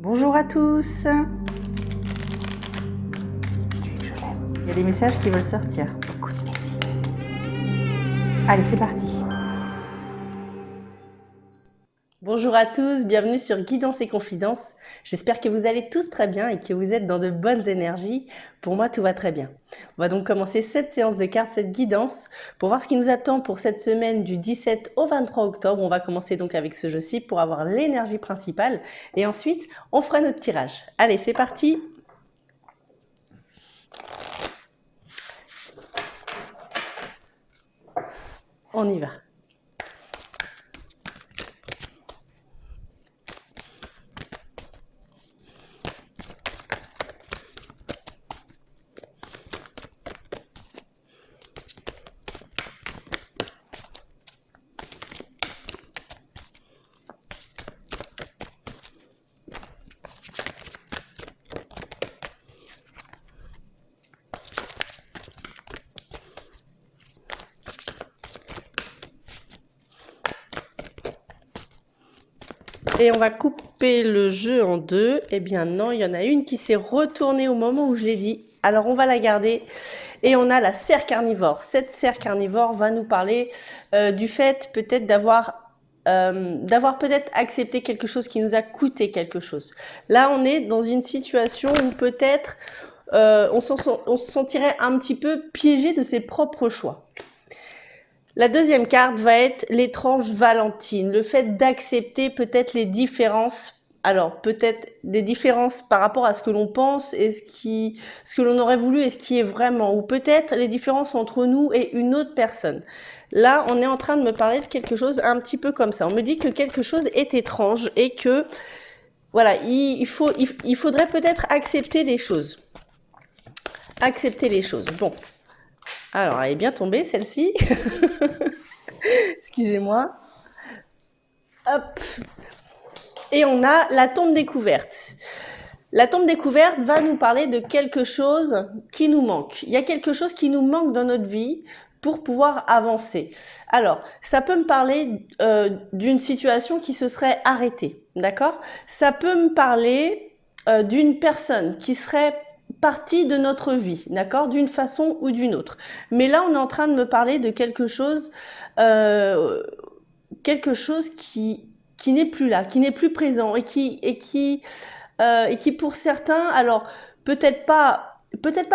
Bonjour à tous. Il y a des messages qui veulent sortir. Écoute, merci. Allez, c'est parti. Bonjour à tous, bienvenue sur Guidance et Confidences. J'espère que vous allez tous très bien et que vous êtes dans de bonnes énergies. Pour moi, tout va très bien. On va donc commencer cette séance de cartes, cette guidance, pour voir ce qui nous attend pour cette semaine du 17 au 23 octobre. On va commencer donc avec ce jeu-ci pour avoir l'énergie principale et ensuite, on fera notre tirage. Allez, c'est parti. On y va. Et on va couper le jeu en deux. Eh bien non, il y en a une qui s'est retournée au moment où je l'ai dit. Alors on va la garder. Et on a la serre carnivore. Cette serre carnivore va nous parler du fait peut-être d'avoir peut-être accepté quelque chose qui nous a coûté quelque chose. Là, on est dans une situation où peut-être on se sentirait un petit peu piégé de ses propres choix. La deuxième carte va être l'étrange Valentine, le fait d'accepter peut-être les différences. Alors, peut-être des différences par rapport à ce que l'on pense et ce que l'on aurait voulu et ce qui est vraiment. Ou peut-être les différences entre nous et une autre personne. Là, on est en train de me parler de quelque chose un petit peu comme ça. On me dit que quelque chose est étrange et que, voilà, il faudrait peut-être accepter les choses. Accepter les choses. Bon. Alors, elle est bien tombée, celle-ci. Excusez-moi. Hop. Et on a la tombe découverte. La tombe découverte va nous parler de quelque chose qui nous manque. Il y a quelque chose qui nous manque dans notre vie pour pouvoir avancer. Alors, ça peut me parler d'une situation qui se serait arrêtée, d'accord ? Ça peut me parler d'une personne qui serait partie de notre vie, d'accord, d'une façon ou d'une autre. Mais là, on est en train de me parler de quelque chose qui n'est plus là, qui n'est plus présent et qui pour certains, alors peut-être pas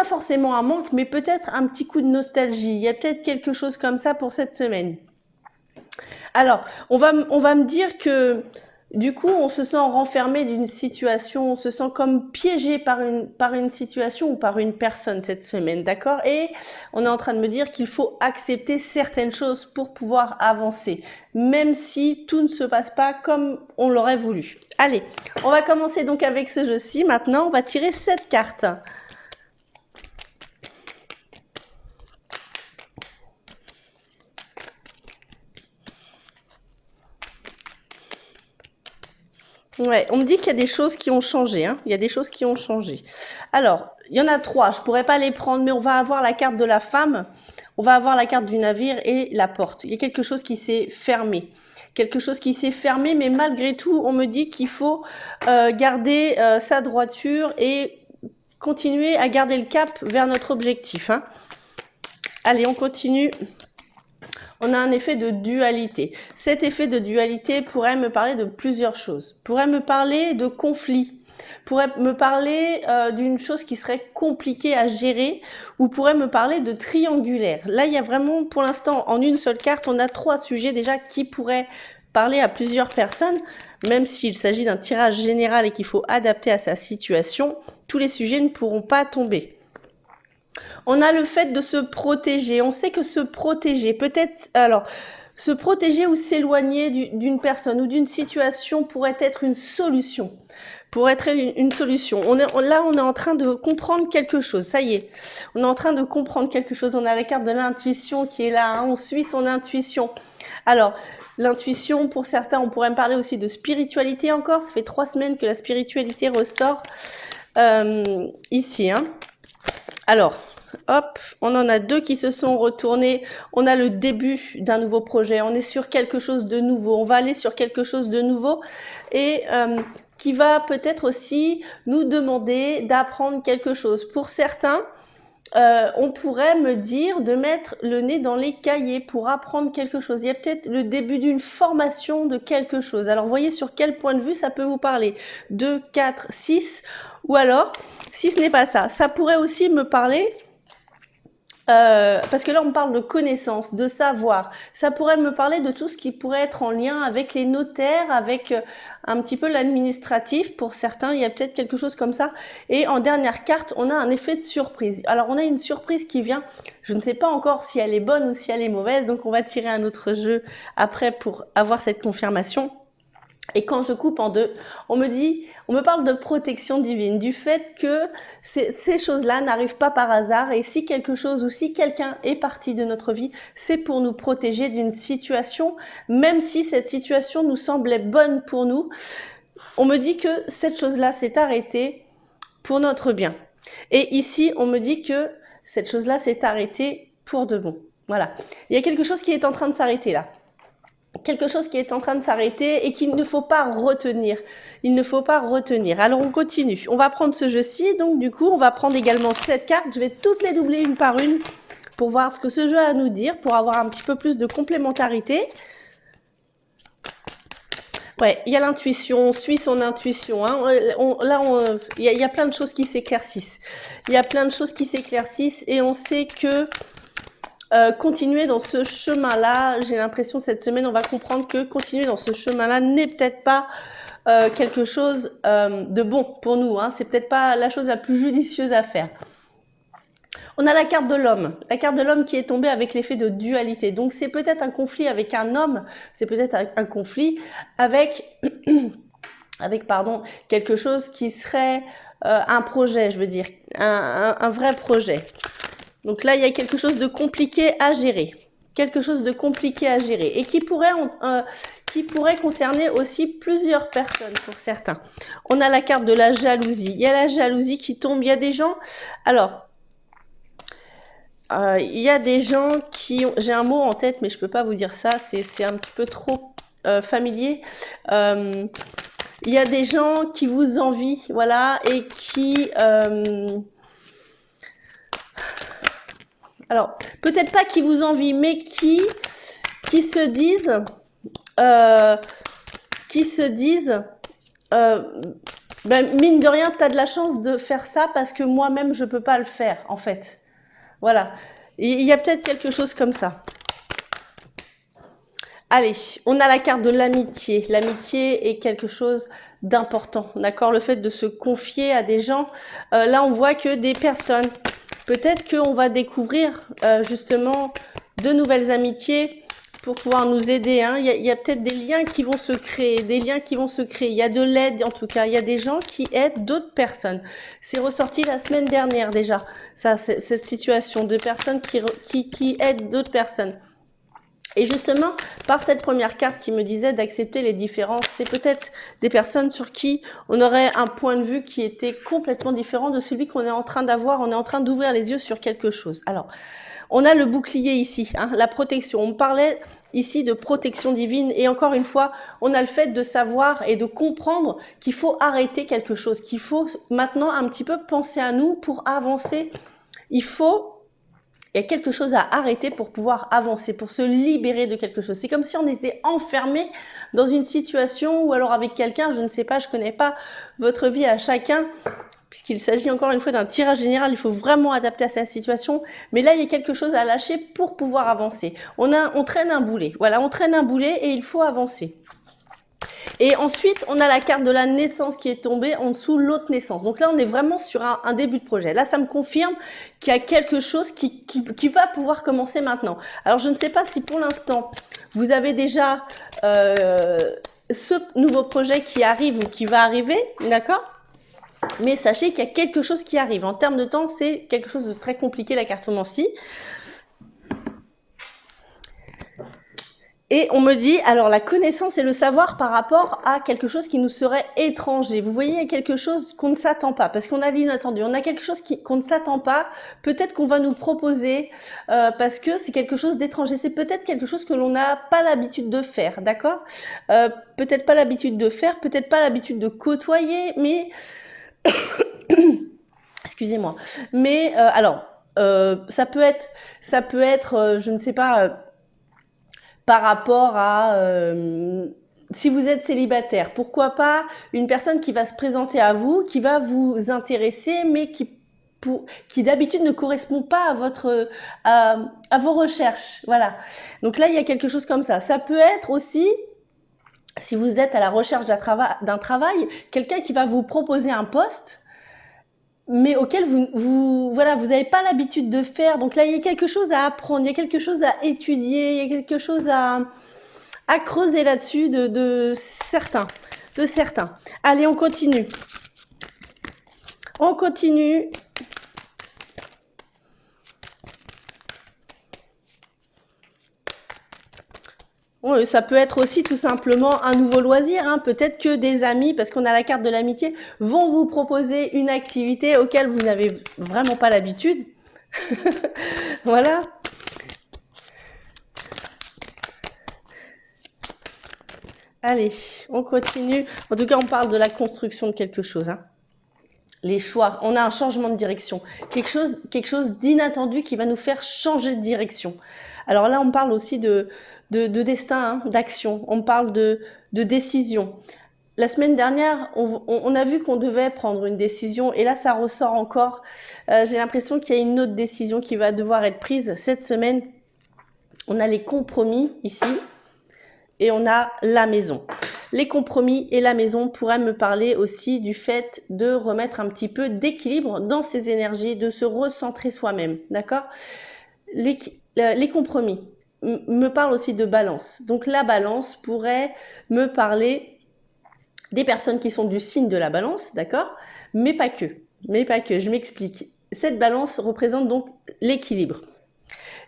forcément un manque, mais peut-être un petit coup de nostalgie. Il y a peut-être quelque chose comme ça pour cette semaine. Alors, on va me dire que du coup, on se sent renfermé d'une situation, on se sent comme piégé par une situation ou par une personne cette semaine, d'accord ? Et on est en train de me dire qu'il faut accepter certaines choses pour pouvoir avancer, même si tout ne se passe pas comme on l'aurait voulu. Allez, on va commencer donc avec ce jeu-ci. Maintenant, on va tirer 7 cartes. Ouais, on me dit qu'il y a des choses qui ont changé, hein. Il y a des choses qui ont changé. Alors, il y en a 3, je pourrais pas les prendre, mais on va avoir la carte de la femme, on va avoir la carte du navire et la porte. Il y a quelque chose qui s'est fermé. Quelque chose qui s'est fermé, mais malgré tout, on me dit qu'il faut garder sa droiture et continuer à garder le cap vers notre objectif, hein. Allez, on continue. On a un effet de dualité. Cet effet de dualité pourrait me parler de plusieurs choses. Pourrait me parler de conflit. Pourrait me parler d'une chose qui serait compliquée à gérer ou pourrait me parler de triangulaire. Là, il y a vraiment, pour l'instant, en une seule carte, on a 3 sujets déjà qui pourraient parler à plusieurs personnes, même s'il s'agit d'un tirage général et qu'il faut adapter à sa situation, tous les sujets ne pourront pas tomber. On a le fait de se protéger. On sait que se protéger, peut-être, alors, se protéger ou s'éloigner d'une personne ou d'une situation pourrait être une solution. Pourrait être une solution. Là, on est en train de comprendre quelque chose. Ça y est, on est en train de comprendre quelque chose. On a la carte de l'intuition qui est là, hein. On suit son intuition. Alors, l'intuition, pour certains, on pourrait me parler aussi de spiritualité encore. Ça fait 3 semaines que la spiritualité ressort ici, hein. Alors, hop, on en a 2 qui se sont retournés. On a le début d'un nouveau projet. On est sur quelque chose de nouveau. On va aller sur quelque chose de nouveau. Et qui va peut-être aussi nous demander d'apprendre quelque chose. Pour certains, on pourrait me dire de mettre le nez dans les cahiers pour apprendre quelque chose. Il y a peut-être le début d'une formation de quelque chose. Alors, voyez sur quel point de vue ça peut vous parler. 2, 4, 6. Ou alors, si ce n'est pas ça, ça pourrait aussi me parler... parce que là, on parle de connaissances, de savoir. Ça pourrait me parler de tout ce qui pourrait être en lien avec les notaires, avec un petit peu l'administratif. Pour certains, il y a peut-être quelque chose comme ça. Et en dernière carte, on a un effet de surprise. Alors, on a une surprise qui vient. Je ne sais pas encore si elle est bonne ou si elle est mauvaise. Donc, on va tirer un autre jeu après pour avoir cette confirmation. Et quand je coupe en deux, on me parle de protection divine, du fait que ces choses-là n'arrivent pas par hasard. Et si quelque chose ou si quelqu'un est parti de notre vie, c'est pour nous protéger d'une situation, même si cette situation nous semblait bonne pour nous. On me dit que cette chose-là s'est arrêtée pour notre bien. Et ici, on me dit que cette chose-là s'est arrêtée pour de bon. Voilà. Il y a quelque chose qui est en train de s'arrêter là. Quelque chose qui est en train de s'arrêter et qu'il ne faut pas retenir. Il ne faut pas retenir. Alors, on continue. On va prendre ce jeu-ci. Donc, du coup, on va prendre également cette carte. Je vais toutes les doubler une par une pour voir ce que ce jeu a à nous dire, pour avoir un petit peu plus de complémentarité. Ouais, il y a l'intuition, on suit son intuition. Hein. Il y a plein de choses qui s'éclaircissent. Il y a plein de choses qui s'éclaircissent et on sait que continuer dans ce chemin-là, j'ai l'impression cette semaine, on va comprendre que continuer dans ce chemin-là n'est peut-être pas quelque chose de bon pour nous. Hein. C'est peut-être pas la chose la plus judicieuse à faire. On a la carte de l'homme qui est tombée avec l'effet de dualité. Donc c'est peut-être un conflit avec un homme, c'est peut-être un conflit avec, quelque chose qui serait un projet, je veux dire, un vrai projet. Donc là, il y a quelque chose de compliqué à gérer. Quelque chose de compliqué à gérer. Et qui pourrait concerner aussi plusieurs personnes pour certains. On a la carte de la jalousie. Il y a la jalousie qui tombe. Il y a des gens... Alors, il y a des gens qui ont... J'ai un mot en tête, mais je ne peux pas vous dire ça. C'est un petit peu trop familier. Il y a des gens qui vous envient, voilà, et qui... Alors, peut-être pas qui vous envient, mais qui se disent, mine de rien, tu as de la chance de faire ça parce que moi-même, je peux pas le faire, en fait. Voilà. Il y a peut-être quelque chose comme ça. Allez, on a la carte de l'amitié. L'amitié est quelque chose d'important, d'accord? Le fait de se confier à des gens. Là, on voit que des personnes... Peut-être qu'on va découvrir justement de nouvelles amitiés pour pouvoir nous aider. Hein. Il y a peut-être des liens qui vont se créer, Il y a de l'aide en tout cas. Il y a des gens qui aident d'autres personnes. C'est ressorti la semaine dernière déjà, ça, cette situation de personnes qui aident d'autres personnes. Et justement, par cette première carte qui me disait d'accepter les différences, c'est peut-être des personnes sur qui on aurait un point de vue qui était complètement différent de celui qu'on est en train d'avoir. On est en train d'ouvrir les yeux sur quelque chose. Alors, on a le bouclier ici, hein, la protection. On parlait ici de protection divine et encore une fois, on a le fait de savoir et de comprendre qu'il faut arrêter quelque chose, qu'il faut maintenant un petit peu penser à nous pour avancer. Il y a quelque chose à arrêter pour pouvoir avancer, pour se libérer de quelque chose. C'est comme si on était enfermé dans une situation ou alors avec quelqu'un, je ne sais pas, je connais pas votre vie à chacun, puisqu'il s'agit encore une fois d'un tirage général, il faut vraiment adapter à sa situation. Mais là, il y a quelque chose à lâcher pour pouvoir avancer. On traîne un boulet. Voilà, on traîne un boulet et il faut avancer. Et ensuite, on a la carte de la naissance qui est tombée en dessous, l'autre naissance. Donc là, on est vraiment sur un début de projet. Là, ça me confirme qu'il y a quelque chose qui va pouvoir commencer maintenant. Alors, je ne sais pas si pour l'instant, vous avez déjà ce nouveau projet qui arrive ou qui va arriver, d'accord ? Mais sachez qu'il y a quelque chose qui arrive. En termes de temps, c'est quelque chose de très compliqué, la cartomancie. Et on me dit, alors la connaissance et le savoir par rapport à quelque chose qui nous serait étranger. Vous voyez, il y a quelque chose qu'on ne s'attend pas, parce qu'on a l'inattendu. On a quelque chose qu'on ne s'attend pas, peut-être qu'on va nous proposer, parce que c'est quelque chose d'étranger. C'est peut-être quelque chose que l'on n'a pas l'habitude de faire, d'accord? Peut-être pas l'habitude de faire, peut-être pas l'habitude de côtoyer, mais... Excusez-moi. Mais alors, ça peut être, je ne sais pas... par rapport à si vous êtes célibataire, pourquoi pas une personne qui va se présenter à vous, qui va vous intéresser, mais qui d'habitude ne correspond pas à vos recherches. Voilà. Donc là, il y a quelque chose comme ça. Ça peut être aussi, si vous êtes à la recherche d'un travail, quelqu'un qui va vous proposer un poste, mais auquel vous n'avez pas l'habitude de faire. Donc là, il y a quelque chose à apprendre, il y a quelque chose à étudier, il y a quelque chose à creuser là-dessus de certains. Allez, on continue. On continue. Oui, ça peut être aussi tout simplement un nouveau loisir, hein. Peut-être que des amis, parce qu'on a la carte de l'amitié, vont vous proposer une activité auquel vous n'avez vraiment pas l'habitude. Voilà. Allez, on continue. En tout cas, on parle de la construction de quelque chose, hein. Les choix, on a un changement de direction. Quelque chose d'inattendu qui va nous faire changer de direction. Alors là, on parle aussi de destin, hein, d'action. On parle de décision. La semaine dernière, on a vu qu'on devait prendre une décision et là, ça ressort encore. J'ai l'impression qu'il y a une autre décision qui va devoir être prise cette semaine. On a les compromis ici et on a la maison. Les compromis et la maison pourraient me parler aussi du fait de remettre un petit peu d'équilibre dans ses énergies, de se recentrer soi-même, d'accord? Les compromis me parlent aussi de balance. Donc la balance pourrait me parler des personnes qui sont du signe de la balance, d'accord? Mais pas que, je m'explique. Cette balance représente donc l'équilibre.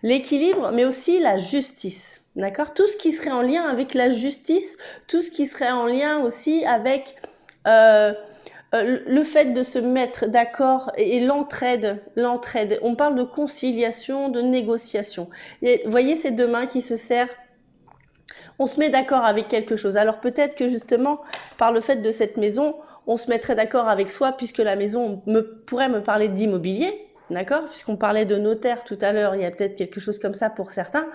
L'équilibre, mais aussi la justice, d'accord? Tout ce qui serait en lien avec la justice, tout ce qui serait en lien aussi avec le fait de se mettre d'accord et l'entraide. On parle de conciliation, de négociation. Et vous voyez ces deux mains qui se serrent. On se met d'accord avec quelque chose. Alors peut-être que justement, par le fait de cette maison, on se mettrait d'accord avec soi puisque la maison pourrait me parler d'immobilier. D'accord? Puisqu'on parlait de notaire tout à l'heure, il y a peut-être quelque chose comme ça pour certains,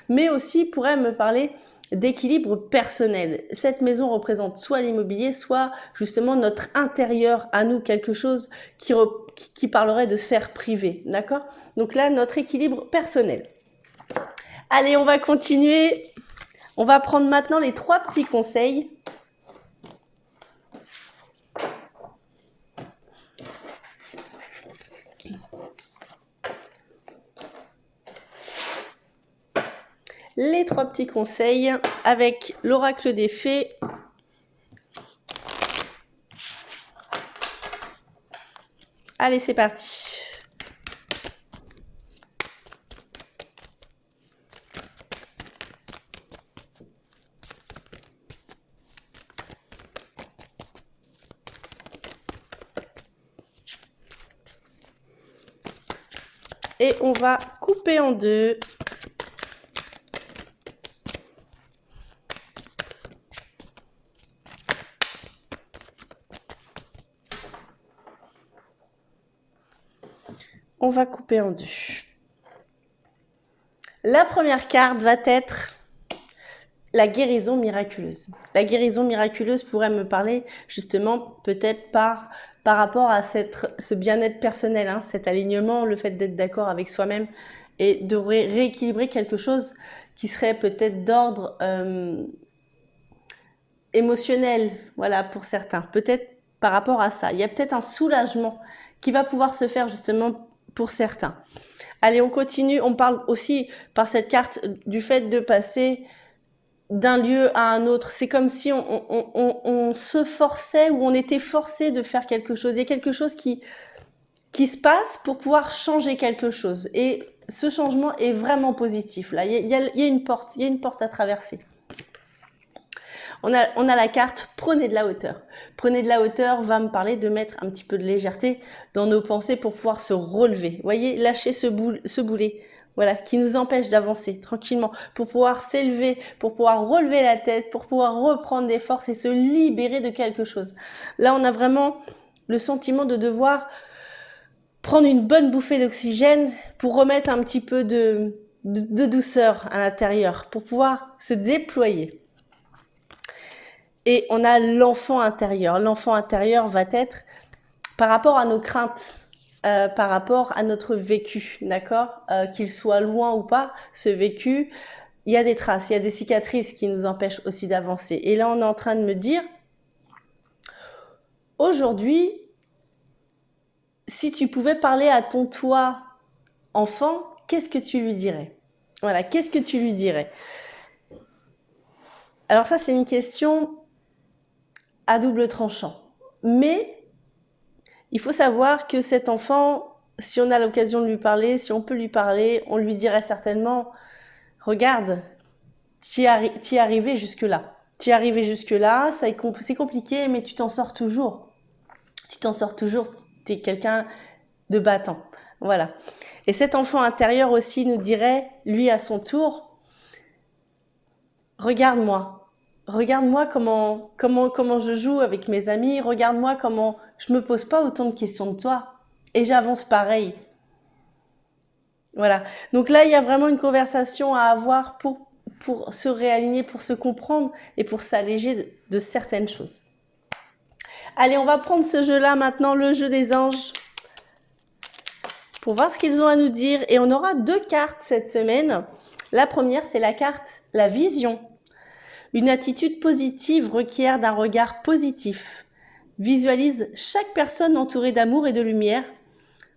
mais aussi pourrait me parler d'équilibre personnel. Cette maison représente soit l'immobilier, soit justement notre intérieur à nous, quelque chose qui parlerait de sphère privée. D'accord? Donc là, notre équilibre personnel. Allez, on va continuer. On va prendre maintenant les 3 petits conseils. Les 3 petits conseils avec l'oracle des fées. Allez, c'est parti. Et on va couper en deux. On va couper en deux. La première carte va être la guérison miraculeuse. La guérison miraculeuse pourrait me parler justement peut-être par rapport à ce bien-être personnel, hein, cet alignement, le fait d'être d'accord avec soi-même et de rééquilibrer quelque chose qui serait peut-être d'ordre émotionnel, voilà, pour certains. Peut-être par rapport à ça. Il y a peut-être un soulagement qui va pouvoir se faire justement pour certains. Allez, on continue. On parle aussi par cette carte du fait de passer d'un lieu à un autre. C'est comme si on se forçait ou on était forcé de faire quelque chose. Il y a quelque chose qui se passe pour pouvoir changer quelque chose. Et ce changement est vraiment positif. Là, il y a une porte à traverser. On a la carte « Prenez de la hauteur ». Prenez de la hauteur va me parler de mettre un petit peu de légèreté dans nos pensées pour pouvoir se relever. Vous voyez, lâcher ce boulet, voilà, qui nous empêche d'avancer tranquillement, pour pouvoir s'élever, pour pouvoir relever la tête, pour pouvoir reprendre des forces et se libérer de quelque chose. Là, on a vraiment le sentiment de devoir prendre une bonne bouffée d'oxygène pour remettre un petit peu de douceur à l'intérieur, pour pouvoir se déployer. Et on a l'enfant intérieur. L'enfant intérieur va être par rapport à nos craintes, par rapport à notre vécu, d'accord, qu'il soit loin ou pas, ce vécu, il y a des traces, il y a des cicatrices qui nous empêchent aussi d'avancer. Et là, on est en train de me dire, aujourd'hui, si tu pouvais parler à ton toi enfant, qu'est-ce que tu lui dirais? Voilà, qu'est-ce que tu lui dirais? Alors ça, c'est une question à double tranchant. Mais il faut savoir que cet enfant, si on a l'occasion de lui parler, si on peut lui parler, on lui dirait certainement « Regarde, tu es arrivé jusque-là. Tu es arrivé jusque-là, c'est compliqué, mais tu t'en sors toujours. Tu t'en sors toujours, tu es quelqu'un de battant. » Voilà. Et cet enfant intérieur aussi nous dirait, lui à son tour, « Regarde-moi. Regarde-moi comment je joue avec mes amis. Regarde-moi comment je me pose pas autant de questions de toi. Et j'avance pareil. » Voilà. Donc là, il y a vraiment une conversation à avoir pour se réaligner, pour se comprendre et pour s'alléger de certaines choses. Allez, on va prendre ce jeu-là maintenant, le jeu des anges, pour voir ce qu'ils ont à nous dire. Et on aura 2 cartes cette semaine. La première, c'est la carte « La vision ». Une attitude positive requiert d'un regard positif. Visualise chaque personne entourée d'amour et de lumière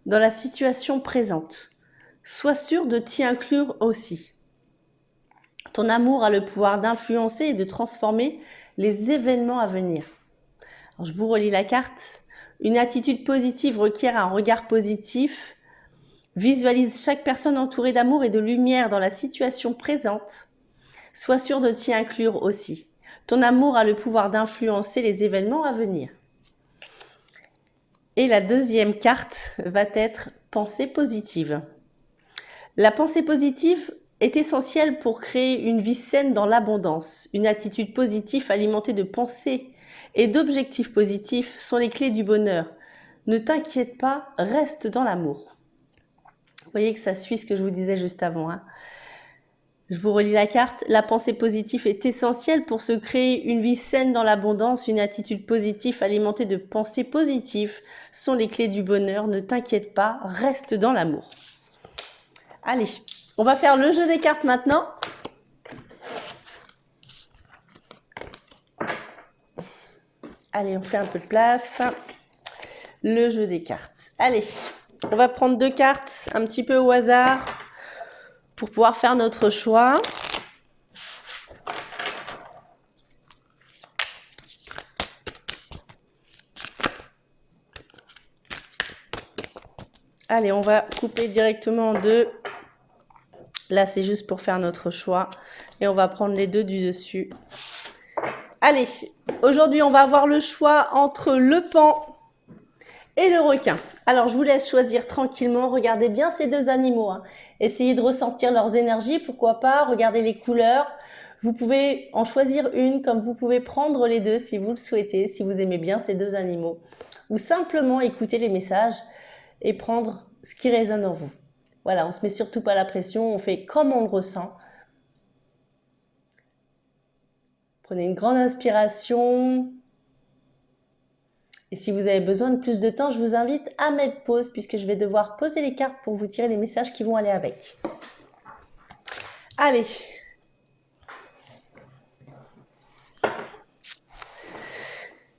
dans la situation présente. Sois sûr de t'y inclure aussi. Ton amour a le pouvoir d'influencer et de transformer les événements à venir. Alors, je vous relis la carte. Une attitude positive requiert un regard positif. Visualise chaque personne entourée d'amour et de lumière dans la situation présente. Sois sûr de t'y inclure aussi. Ton amour a le pouvoir d'influencer les événements à venir. Et la deuxième carte va être pensée positive. La pensée positive est essentielle pour créer une vie saine dans l'abondance. Une attitude positive alimentée de pensées et d'objectifs positifs sont les clés du bonheur. Ne t'inquiète pas, reste dans l'amour. Vous voyez que ça suit ce que je vous disais juste avant, hein. Je vous relis la carte. La pensée positive est essentielle pour se créer une vie saine dans l'abondance. Une attitude positive alimentée de pensées positives sont les clés du bonheur. Ne t'inquiète pas, reste dans l'amour. Allez, on va faire le jeu des cartes maintenant. Allez, on fait un peu de place. Le jeu des cartes. Allez, on va prendre 2 cartes un petit peu au hasard pour pouvoir faire notre choix. Allez, on va couper directement en 2. Là, c'est juste pour faire notre choix. Et on va prendre les 2 du dessus. Allez, aujourd'hui, on va avoir le choix entre le paon et le requin. Alors, je vous laisse choisir tranquillement. Regardez bien ces 2 animaux, hein. Essayez de ressentir leurs énergies, pourquoi pas. Regardez les couleurs. Vous pouvez en choisir une, comme vous pouvez prendre les 2 si vous le souhaitez, si vous aimez bien ces 2 animaux. Ou simplement écouter les messages et prendre ce qui résonne en vous. Voilà, on ne se met surtout pas la pression, on fait comme on le ressent. Prenez une grande inspiration. Et si vous avez besoin de plus de temps, je vous invite à mettre pause puisque je vais devoir poser les cartes pour vous tirer les messages qui vont aller avec. Allez.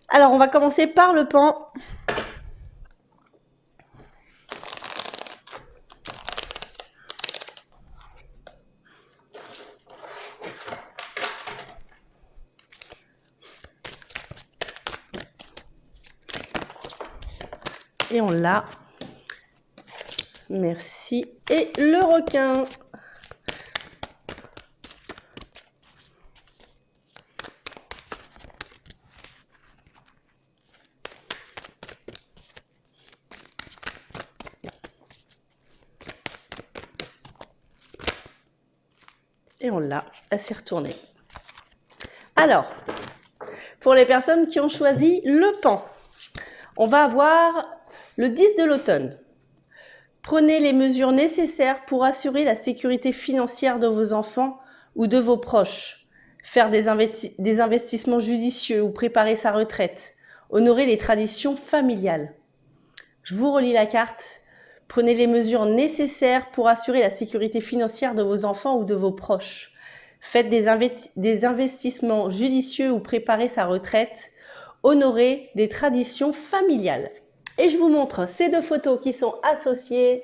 Alors, on va commencer par le paon. Et on l'a. Merci. Et le requin. Et on l'a, elle s'est retournée. Alors, pour les personnes qui ont choisi le pan, on va avoir le 10 de l'automne. Prenez les mesures nécessaires pour assurer la sécurité financière de vos enfants ou de vos proches. Faire des investissements judicieux ou préparer sa retraite. Honorer les traditions familiales. Je vous relis la carte. Prenez les mesures nécessaires pour assurer la sécurité financière de vos enfants ou de vos proches. Faites des investissements judicieux ou préparez sa retraite. Honorer des traditions familiales. Et je vous montre ces deux photos qui sont associées.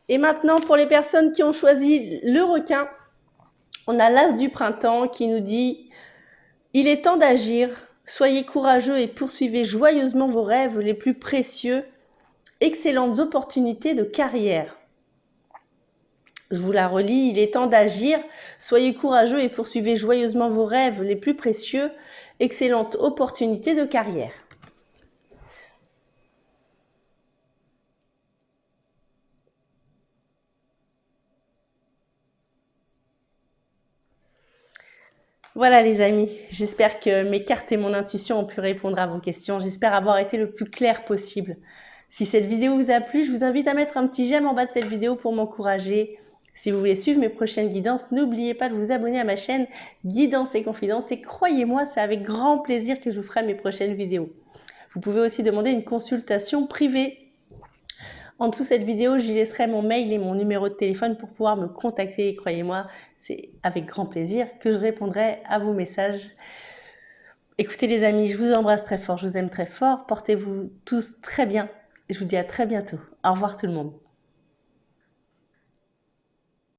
Et maintenant, pour les personnes qui ont choisi le requin, on a l'as du printemps qui nous dit « Il est temps d'agir, soyez courageux et poursuivez joyeusement vos rêves les plus précieux, excellentes opportunités de carrière. » Je vous la relis, il est temps d'agir, soyez courageux et poursuivez joyeusement vos rêves les plus précieux, excellentes opportunités de carrière. Voilà les amis, j'espère que mes cartes et mon intuition ont pu répondre à vos questions. J'espère avoir été le plus clair possible. Si cette vidéo vous a plu, je vous invite à mettre un petit j'aime en bas de cette vidéo pour m'encourager. Si vous voulez suivre mes prochaines guidances, n'oubliez pas de vous abonner à ma chaîne Guidance et Confidences et croyez-moi, c'est avec grand plaisir que je vous ferai mes prochaines vidéos. Vous pouvez aussi demander une consultation privée. En dessous de cette vidéo, j'y laisserai mon mail et mon numéro de téléphone pour pouvoir me contacter. Et croyez-moi, c'est avec grand plaisir que je répondrai à vos messages. Écoutez les amis, je vous embrasse très fort, je vous aime très fort. Portez-vous tous très bien et je vous dis à très bientôt. Au revoir tout le monde.